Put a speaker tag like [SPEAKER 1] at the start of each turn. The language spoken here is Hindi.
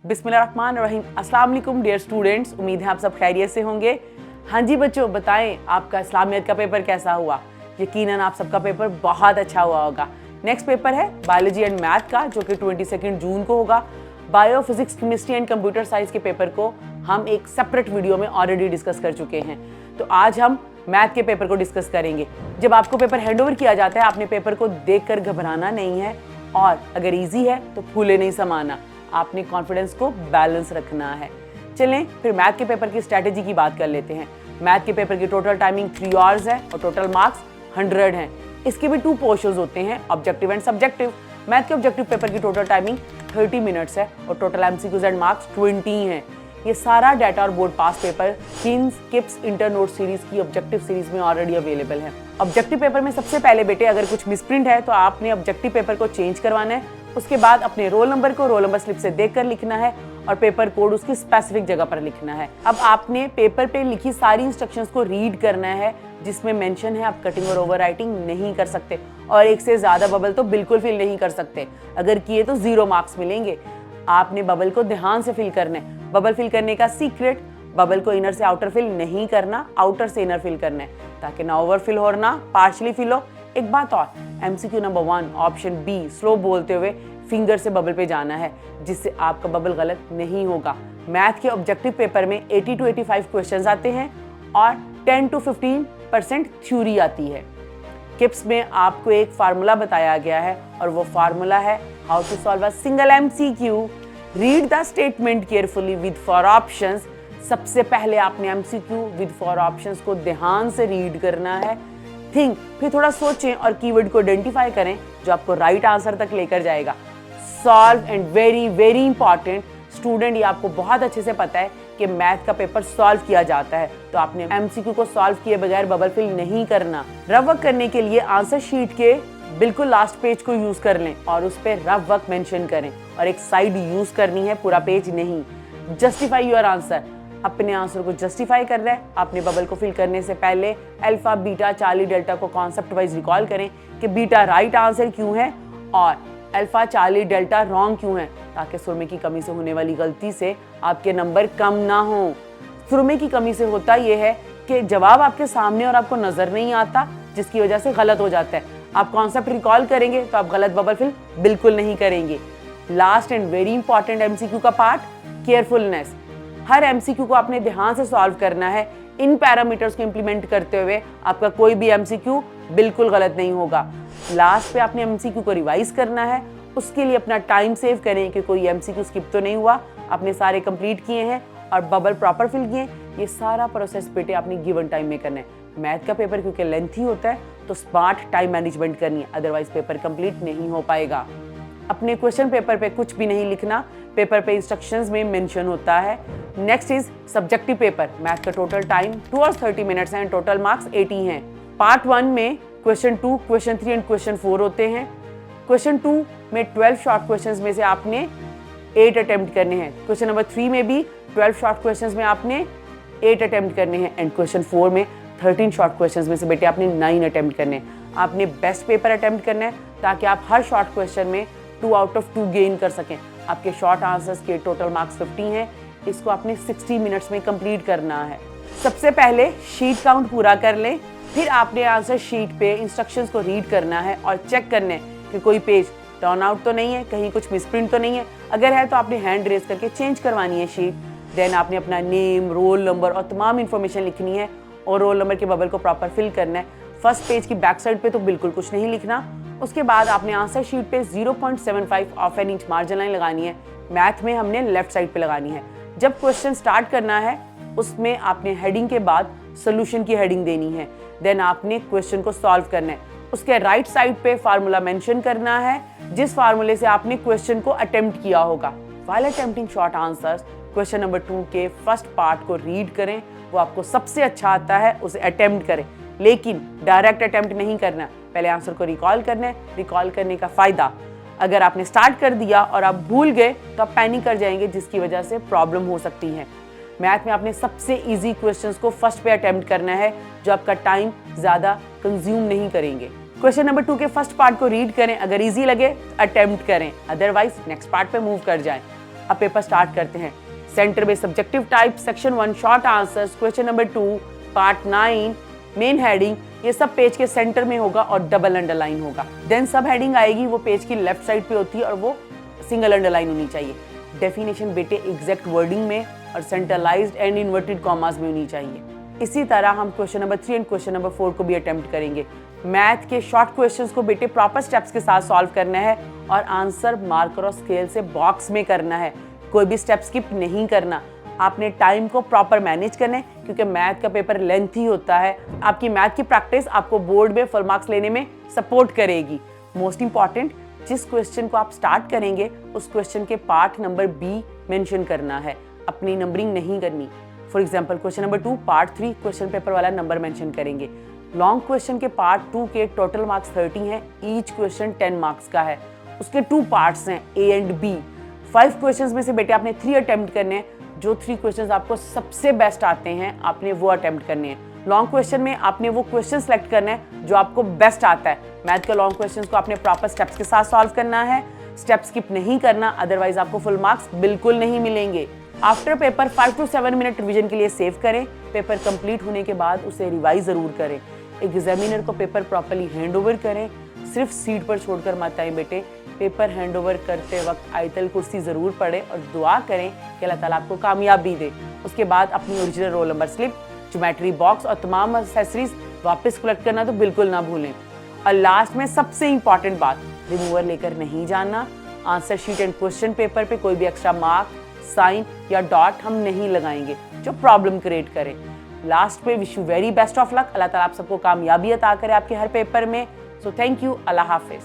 [SPEAKER 1] बिस्मिल्लाहिर्रहमानिर्रहीम। अस्सलाम वालेकुम डियर स्टूडेंट्स, उम्मीद है आप सब खैरियत से होंगे। हाँ जी बच्चों, बताएं आपका इस्लामियत का पेपर कैसा हुआ। यकीनन आप सबका पेपर बहुत अच्छा हुआ होगा। नेक्स्ट पेपर है बायोलॉजी एंड मैथ का, जो कि 22 जून को होगा। Bio, physics, chemistry and computer science के पेपर को हम एक सेपरेट वीडियो में ऑलरेडी डिस्कस कर चुके हैं। तो आज हम मैथ के पेपर को डिस्कस करेंगे। जब आपको पेपर हैंडओवर किया जाता है, आपने पेपर को देखकर घबराना नहीं है, और अगर इजी है तो फूले नहीं समाना। आपने कॉन्फिडेंस को बैलेंस रखना है। चलें फिर मैथ के पेपर की स्ट्रैटेजी की बात कर लेते हैं। मैथ के पेपर की टोटल टाइमिंग 3 आवर्स है और टोटल मार्क्स 100 हैं। इसके भी 2 पोर्शंस होते हैं, ऑब्जेक्टिव एंड सब्जेक्टिव। मैथ के ऑब्जेक्टिव पेपर की टोटल टाइमिंग 30 मिनट्स है और टोटल एमसीक्यूज एंड मार्क्स 20 हैं। ये सारा डाटा और बोर्ड पास पेपर किन्स किप्स इंटर नोट सीरीज की ऑब्जेक्टिव सीरीज में ऑलरेडी अवेलेबल है। ऑब्जेक्टिव पेपर में सबसे पहले बेटे अगर कुछ मिसप्रिंट है तो आपने ऑब्जेक्टिव पेपर को चेंज करवाना है। उसके बाद अपने रोल नंबर को रोल नंबर स्लिप से देखकर लिखना है और पेपर कोड उसकी स्पेसिफिक जगह पर लिखना है। अब आपने पेपर पे लिखी सारी इंस्ट्रक्शंस को रीड करना है, जिसमें मेंशन है आप कटिंग और ओवर राइटिंग नहीं कर सकते और एक से ज्यादा बबल तो बिल्कुल फिल नहीं कर सकते। अगर किए तो 0 मार्क्स मिलेंगे। आपने बबल को ध्यान से फिल करना है। बबल फिल करने का सीक्रेट, बबल को इनर से आउटर फिल नहीं करना, आउटर से इनर फिल करना है, ताकि ना ओवर फिल हो ना पार्शली फिल हो। एक बात और, MCQ number 1 option be slow बोलते हुए फिंगर से बबल पे जाना है, जिससे आपका बबल गलत नहीं होगा। मैथ के ऑब्जेक्टिव पेपर में 80 to 85 क्वेश्चंस आते हैं और 10 to 15% थ्योरी आती है। किप्स में आपको एक फार्मूला बताया गया है और वो फार्मूला है how to solve a single MCQ. Read the statement carefully with four options. सबसे पहले आपने एमसीक्यू विद फॉर ऑप्शंस को ध्यान से रीड करना है। थिंक, फिर थोड़ा सोचें और कीवर्ड को आइडेंटिफाई करें जो आपको राइट आंसर तक लेकर जाएगा। Solve, and very very important student, ये आपको बहुत अच्छे से पता है कि मैथ का पेपर सॉल्व किया जाता है, तो आपने एमसीक्यू को सॉल्व किए बगैर बबल फिल नहीं करना। रफ वर्क करने के लिए आंसर शीट के बिल्कुल लास्ट पेज को यूज कर लें और उस पर रफ वर्क मेंशन करें और एक साइड यूज करनी है, पूरा पेज नहीं। जस्टिफाई योर आंसर, अपने आंसर को जस्टिफाई कर रहा है। आपने बबल को फिल करने से पहले अल्फा, बीटा, चार्ली, डेल्टा को कॉन्सेप्ट वाइज रिकॉल करें कि बीटा राइट आंसर क्यों है और अल्फा, चार्ली, डेल्टा रॉन्ग क्यों है, ताकि सुरमे की कमी से होने वाली गलती से आपके नंबर कम ना हो। सुरमे की कमी से होता यह है कि जवाब आपके सामने और आपको नजर नहीं आता, जिसकी वजह से गलत हो जाता है। आप कॉन्सेप्ट रिकॉल करेंगे तो आप गलत बबल फिल बिल्कुल नहीं करेंगे। Last and very important MCQ का पार्ट, केयरफुलनेस। हर एमसीक्यू को आपने ध्यान से सॉल्व करना है। इन पैरामीटर्स को इंप्लीमेंट करते हुए आपका कोई भी एमसीक्यू बिल्कुल गलत नहीं होगा। लास्ट पे आपने एमसीक्यू को रिवाइज करना है। उसके लिए अपना टाइम सेव करें कि कोई एमसीक्यू स्किप तो नहीं हुआ, आपने सारे कंप्लीट किए हैं और बबल प्रॉपर फिल किए। ये सारा प्रोसेस बेटे आपने गिवन टाइम में करना है। मैथ का पेपर क्योंकि लेंथी होता है तो स्मार्ट टाइम मैनेजमेंट करनी है, अदरवाइज पेपर कंप्लीट नहीं हो पाएगा। अपने क्वेश्चन पेपर पे कुछ भी नहीं लिखना, पेपर पे इंस्ट्रक्शंस में मेंशन होता है। Next is subjective paper. Math का टोटल टाइम 2 hours 30 minutes है एंड टोटल मार्क्स 80 हैं। पार्ट 1 में क्वेश्चन 2, क्वेश्चन 3 एंड क्वेश्चन 4 होते हैं। क्वेश्चन 2 में 12 शॉर्ट क्वेश्चंस में से आपने 8 अटेम्प्ट करने हैं। क्वेश्चन नंबर 3 में भी 12 शॉर्ट क्वेश्चंस में आपने 8 अटेम्प्ट करने हैं एंड क्वेश्चन 4 में 13 शॉर्ट क्वेश्चंस में से बेटे आपने 9 अटेम्प्ट करने हैं। आपने बेस्ट पेपर अटेम्प्ट करना है ताकि आप हर शॉर्ट क्वेश्चन में 2 out of 2 गेन कर सकें। आपके शॉर्ट आंसर्स के टोटल मार्क्स 50 हैं। इसको आपने 60 मिनट्स में कंप्लीट करना है। सबसे पहले शीट काउंट पूरा कर लें, फिर आपने आंसर शीट पे इंस्ट्रक्शंस को रीड करना है और चेक करना है कि कोई पेज टर्न आउट तो नहीं है, कहीं कुछ मिसप्रिंट तो नहीं है। अगर है तो आपने हैंड रेज करके चेंज करवानी है शीट। देन आपने अपना नेम, रोल नंबर और तमाम इंफॉर्मेशन लिखनी है और रोल नंबर के बबल को प्रॉपर फिल करना है। फर्स्ट पेज की बैक साइड पे तो बिल्कुल कुछ नहीं लिखना। उसके बाद आपने आंसर शीट पे 0.75 of an inch margin line लगानी है। मैथ में हमने लेफ्ट साइड पे लगानी है। जब क्वेश्चन स्टार्ट करना है उसमें आपने हेडिंग के बाद सोल्यूशन की हेडिंग देनी है। देन आपने क्वेश्चन को सॉल्व करना है। उसके राइट साइड पे फार्मूला मेंशन करना है, जिस फार्मूले से आपने क्वेश्चन को अटेम्प्ट किया होगा। While attempting short answers, question number 2 के फर्स्ट पार्ट को रीड करें, वो आपको सबसे अच्छा आता है, उसे अटेम्प्ट करें, लेकिन डायरेक्ट अटेम्प्ट नहीं करना। पहले आंसर को रिकॉल करना है। रिकॉल करने का फायदा, अगर आपने स्टार्ट कर दिया और आप भूल गए तो आप पैनिक कर जाएंगे, जिसकी वजह से प्रॉब्लम हो सकती है। मैथ में आपने सबसे इजी क्वेश्चंस को फर्स्ट पे अटेम्प्ट करना है, जो आपका टाइम ज्यादा कंज्यूम नहीं करेंगे। क्वेश्चन नंबर 2 के फर्स्ट पार्ट को रीड करें, अगर इजी लगे अटेम्प्ट करें, अदरवाइज नेक्स्ट पार्ट पे मूव कर जाएं। अब पेपर स्टार्ट करते हैं। सेंटर में subjective type, section 1 short answers, question number 2 part 9 main heading, ये सब पेज के सेंटर में होगा और डबल अंडरलाइन होगा। देन सब हेडिंग आएगी, वो पेज की लेफ्ट साइड पे होती है और वो सिंगल अंडरलाइन होनी चाहिए। डेफिनेशन बेटे एग्जैक्ट वर्डिंग में और सेंट्रलाइज्ड एंड इन्वर्टेड कॉमास में होनी चाहिए। इसी तरह हम question number 3 and question number 4 को भी अटेम्प्ट करेंगे। मैथ के शॉर्ट क्वेश्चंस को बेटे प्रॉपर स्टेप्स के साथ सॉल्व करना है और आंसर मार्कर और स्केल से बॉक्स में करना है, कोई भी स्टेप स्किप नहीं करना। आपने टाइम को प्रॉपर मैनेज करना है क्योंकि मैथ का पेपर लेंथी होता है। आपकी मैथ की प्रैक्टिस आपको बोर्ड में फुल मार्क्स लेने में सपोर्ट करेगी। मोस्ट इंपॉर्टेंट, जिस क्वेश्चन को आप स्टार्ट करेंगे उस क्वेश्चन के पार्ट नंबर बी मेंशन करना है, अपनी नंबरिंग नहीं करनी। For example question number 2 part 3 question paper वाला नंबर मेंशन करेंगे। लॉन्ग क्वेश्चन के पार्ट 2 के टोटल मार्क्स 30 हैं, ईच क्वेश्चन 10 मार्क्स का है। उसके 2 पार्ट्स हैं ए एंड बी। 5 क्वेश्चंस में से बेटे आपने 3 अटेम्प्ट करने हैं। जो 3 क्वेश्चंस आपको सबसे बेस्ट आते हैं आपने वो अटेम्प्ट करने हैं। लॉन्ग क्वेश्चन में आपने वो क्वेश्चन सेलेक्ट करना है जो आपको बेस्ट आता है। मैथ के लॉन्ग क्वेश्चंस को आपने प्रॉपर स्टेप्स के साथ सॉल्व करना है, स्टेप स्किप नहीं करना, अदरवाइज आपको फुल मार्क्स बिल्कुल नहीं मिलेंगे। After paper 5 to 7 minute revision के लिए सेव करें। पेपर कंप्लीट होने के बाद उसे रिवाइज जरूर करें। एग्जामिनर को पेपर प्रॉपर्ली हैंड ओवर करें, सिर्फ सीट पर छोड़कर मत आए बेटे। पेपर हैंड ओवर करते वक्त आयतल कुर्सी ज़रूर पढ़े और दुआ करें कि अल्लाह ताला आपको कामयाबी दे। उसके बाद अपनी original roll number slip, geometry box और तमाम एक्सेसरीज वापस कलेक्ट करना तो बिल्कुल ना भूलें। और लास्ट में सबसे इंपॉर्टेंट बात, रिमूवर लेकर नहीं जाना। Answer sheet and question paper पे कोई भी एक्स्ट्रा मार्क, साइन या डॉट हम नहीं लगाएंगे जो प्रॉब्लम क्रिएट करे। लास्ट में wish you very best of luck. अल्लाह ताला आप सबको कामयाबी अता करे आपके हर पेपर में। So thank you, Allah Hafiz.